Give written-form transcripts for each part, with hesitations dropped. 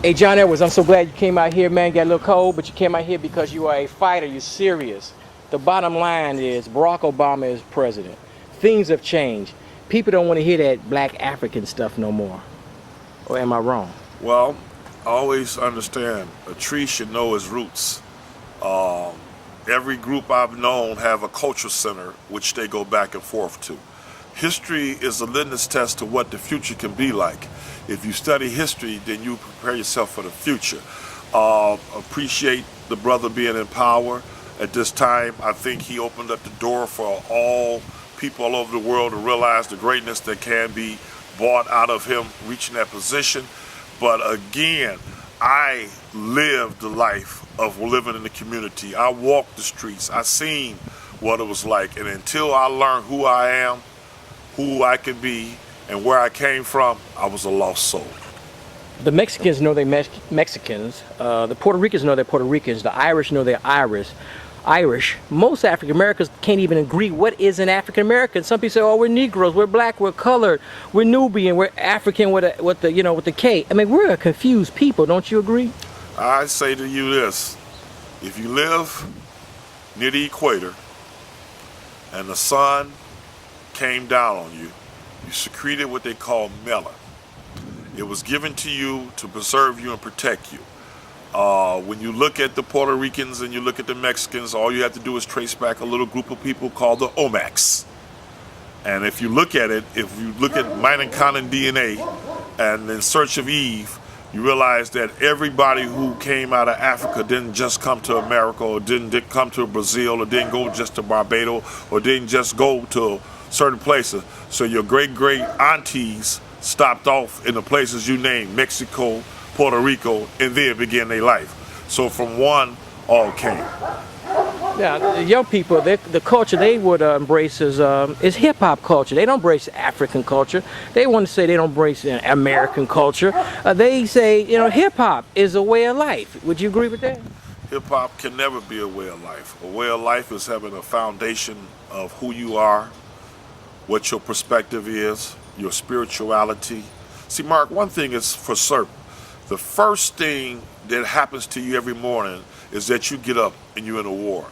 Hey, John Edwards, I'm so glad you came out here, man. Got a little cold, but you came out here because you are a fighter. You're serious. The bottom line is Barack Obama is president. Things have changed. People don't want to hear that black African stuff no more. Or am I wrong? Well, I always understand a tree should know its roots. Every group I've known have a culture center which they go back and forth to. History is a litmus test to what the future can be like. If you study history, then you prepare yourself for the future. Appreciate the brother being in power. At this time, I think he opened up the door for all people all over the world to realize the greatness that can be brought out of him reaching that position. But again, I lived the life of living in the community. I walked the streets. I seen what it was like. And until I learned who I am, who I can be, and where I came from, I was a lost soul. The Mexicans know they're Mexicans. The Puerto Ricans know they're Puerto Ricans. The Irish know they're Irish. Most African Americans can't even agree what is an African American. Some people say, "Oh, we're Negroes, we're black, we're colored, we're Nubian, we're African with the K." I mean, we're a confused people. Don't you agree? I say to you this: if you live near the equator and the sun came down on you, you secreted what they call melanin. It was given to you to preserve you and protect you. When you look at the Puerto Ricans and you look at the Mexicans, all you have to do is trace back a little group of people called the Olmecs. And if you look at it, if you look at minor common DNA and in search of Eve, you realize that everybody who came out of Africa didn't just come to America, or didn't come to Brazil, or didn't go just to Barbados, or didn't just go to certain places. So your great-great aunties stopped off in the places you named, Mexico, Puerto Rico, and then began their life. So from one, all came. Yeah, the young people, the culture they would embrace is hip-hop culture. They don't embrace African culture. They want to say they don't embrace American culture. They say, hip-hop is a way of life. Would you agree with that? Hip-hop can never be a way of life. A way of life is having a foundation of who you are, what your perspective is, your spirituality. See, Mark, one thing is for certain. The first thing that happens to you every morning is that you get up and you're in a war.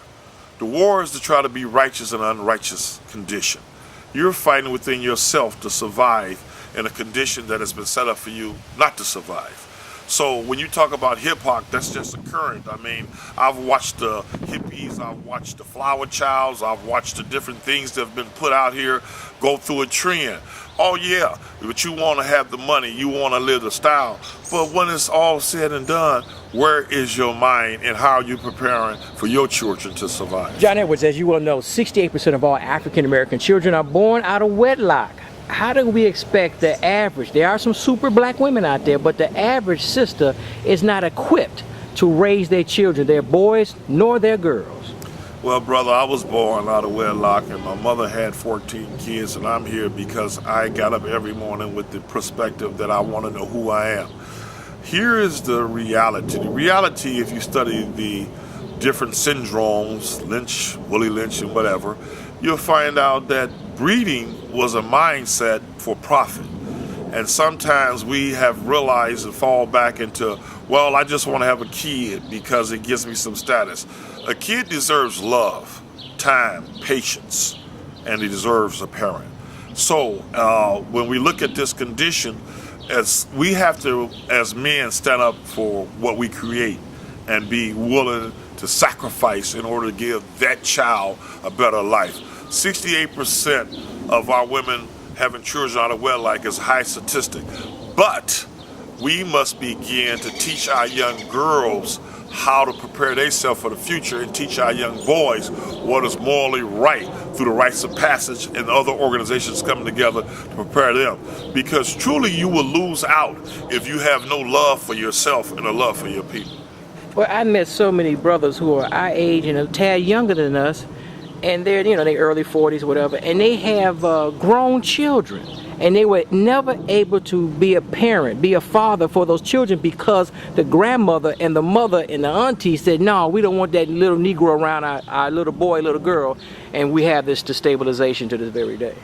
The war is to try to be righteous in an unrighteous condition. You're fighting within yourself to survive in a condition that has been set up for you not to survive. So when you talk about hip-hop, that's just a current. I mean, I've watched the hippies, I've watched the flower childs, I've watched the different things that have been put out here go through a trend. Oh yeah, but you want to have the money, you want to live the style. But when it's all said and done, where is your mind and how are you preparing for your children to survive? John Edwards, as you well know, 68% of all African American children are born out of wedlock. How do we expect the average, there are some super black women out there, but the average sister is not equipped to raise their children, their boys nor their girls? Well, brother, I was born out of wedlock and my mother had 14 kids, and I'm here because I got up every morning with the perspective that I want to know who I am. Here is the reality. The reality, if you study the different syndromes, Lynch, Willie Lynch, and whatever, you'll find out that breeding was a mindset for profit. And sometimes we have realized and fall back into, well, I just want to have a kid because it gives me some status. A kid deserves love, time, patience, and he deserves a parent. So when we look at this condition, as we have to, as men, stand up for what we create and be willing to sacrifice in order to give that child a better life. 68% of our women having children out of wedlock is a high statistic. But we must begin to teach our young girls how to prepare themselves for the future and teach our young boys what is morally right through the rites of passage and other organizations coming together to prepare them. Because truly you will lose out if you have no love for yourself and a love for your people. Well, I met so many brothers who are our age and a tad younger than us, and they're, they early 40s or whatever, and they have grown children. And they were never able to be a parent, be a father for those children because the grandmother and the mother and the auntie said, no, we don't want that little Negro around our little boy, little girl. And we have this destabilization to this very day.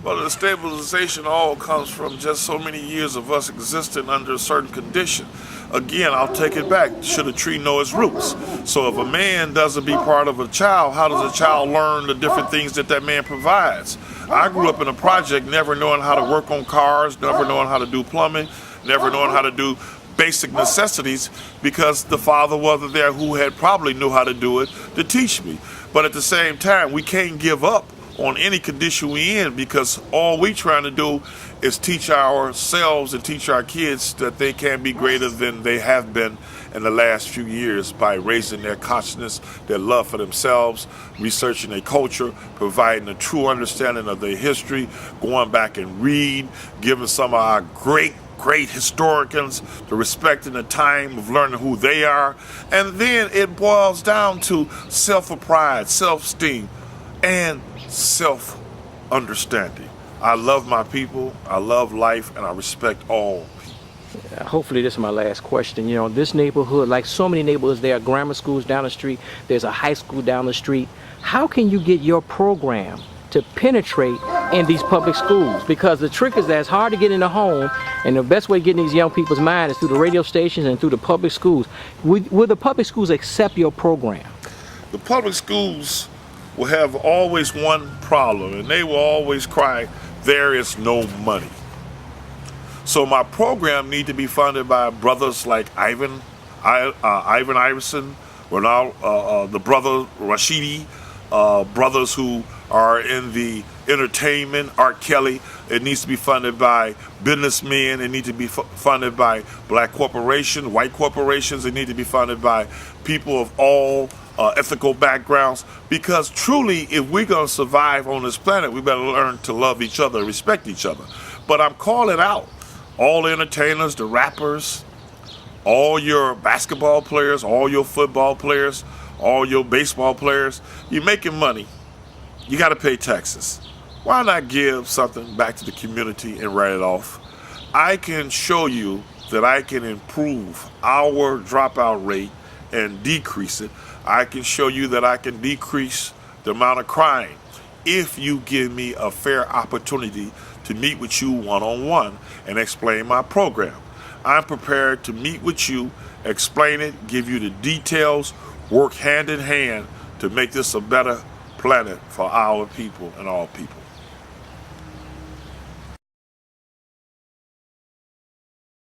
Well, the stabilization all comes from just so many years of us existing under a certain condition. Again, I'll take it back. Should a tree know its roots? So if a man doesn't be part of a child, how does a child learn the different things that that man provides? I grew up in a project never knowing how to work on cars, never knowing how to do plumbing, never knowing how to do basic necessities, because the father wasn't there who had probably knew how to do it to teach me. But at the same time, we can't give up on any condition we in, because all we trying to do is teach ourselves and teach our kids that they can be greater than they have been in the last few years by raising their consciousness, their love for themselves, researching their culture, providing a true understanding of their history, going back and read, giving some of our great historians the respect and the time of learning who they are. And then it boils down to self-pride, self-esteem, and self-understanding. I love my people, I love life, and I respect all people. Hopefully this is my last question. You know, this neighborhood, like so many neighborhoods, there are grammar schools down the street, there's a high school down the street. How can you get your program to penetrate in these public schools? Because the trick is that it's hard to get in the home, and the best way to get in these young people's mind is through the radio stations and through the public schools. Will the public schools accept your program? The public schools will have always one problem, and they will always cry, there is no money. So my program need to be funded by brothers like Ivan Iverson, Ronald, the brother Rashidi, brothers who are in the entertainment, Art Kelly. It needs to be funded by businessmen. It needs to be funded by black corporations, white corporations. It needs to be funded by people of all ethical backgrounds, because truly, if we're going to survive on this planet, we better learn to love each other, respect each other. But I'm calling out all the entertainers, the rappers, all your basketball players, all your football players, all your baseball players. You're making money. You got to pay taxes. Why not give something back to the community and write it off? I can show you that I can improve our dropout rate and decrease it. I can show you that I can decrease the amount of crime if you give me a fair opportunity to meet with you one-on-one and explain my program. I'm prepared to meet with you, explain it, give you the details, work hand in hand to make this a better planet for our people and all people.